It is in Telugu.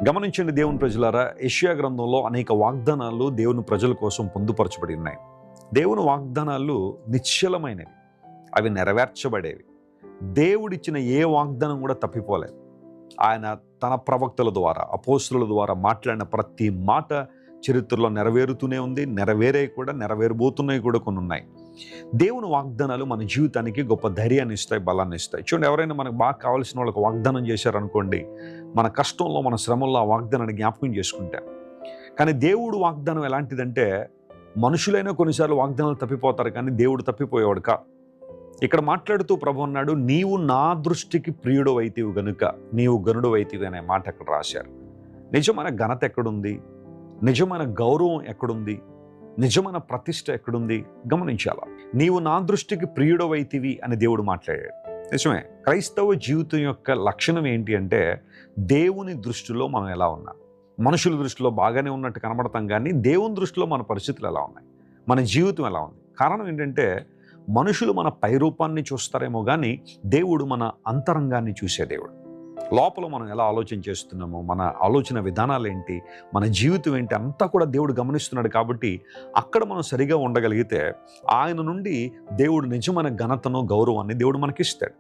గమనించండి దేవుని ప్రజలారా, యెషయా గ్రంథంలో అనేక వాగ్దానాలు దేవుని ప్రజల కోసం పొందుపరచబడి ఉన్నాయి. దేవుని వాగ్దానాలు నిశ్చలమైనవి, అవి నెరవేర్చబడేవి. దేవుడిచ్చిన ఏ వాగ్దానం కూడా తప్పిపోలేదు. ఆయన తన ప్రవక్తల ద్వారా, అపోస్తుల ద్వారా మాట్లాడిన ప్రతి మాట చరిత్రలో నెరవేరుతూనే ఉంది. నెరవేరబోతున్నాయి కూడా కొన్ని ఉన్నాయి. దేవుని వాగ్దానాలు మన జీవితానికి గొప్ప ధైర్యాన్ని ఇస్తాయి, బలాన్ని ఇస్తాయి. చూడండి, ఎవరైనా మనకు బాగా కావాల్సిన వాళ్ళకి వాగ్దానం చేశారనుకోండి, మన కష్టంలో, మన శ్రమంలో ఆ వాగ్దానాన్ని జ్ఞాపకం చేసుకుంటాం. కానీ దేవుడు వాగ్దానం ఎలాంటిదంటే, మనుషులైనా కొన్నిసార్లు వాగ్దానాలు తప్పిపోతారు, కానీ దేవుడు తప్పిపోయేవాడు కాదు. ఇక్కడ మాట్లాడుతూ ప్రభు అన్నాడు, నీవు నా దృష్టికి ప్రియుడు అయితివి గనుక నీవు గనుడు అయితివి అనే మాట అక్కడ రాశారు. నిజమైన ఘనత ఎక్కడుంది? నిజమైన గౌరవం ఎక్కడుంది? నిజమైన ప్రతిష్ట ఎక్కడుంది? గమనించాలా. నీవు నా దృష్టికి ప్రియుడవైతివి అని దేవుడు మాట్లాడాడు. నిజమే. క్రైస్తవ జీవితం యొక్క లక్షణం ఏంటి అంటే, దేవుని దృష్టిలో మనం ఎలా ఉన్నాం. మనుషుల దృష్టిలో బాగానే ఉన్నట్టు కనబడతాం, కానీ దేవుని దృష్టిలో మన పరిస్థితులు ఎలా ఉన్నాయి, మన జీవితం ఎలా ఉంది. కారణం ఏంటంటే, మనుషులు మన పైరూపాన్ని చూస్తారేమో కానీ దేవుడు మన అంతరంగాన్ని చూసే దేవుడు. లోపల మనం ఎలా ఆలోచన చేస్తున్నామో, మన ఆలోచన విధానాలు ఏంటి, మన జీవితం ఏంటి అంతా కూడా దేవుడు గమనిస్తున్నాడు. కాబట్టి అక్కడ మనం సరిగా ఉండగలిగితే ఆయన నుండి దేవుడు నిజమైన ఘనతను, గౌరవాన్ని దేవుడు మనకిస్తాడు.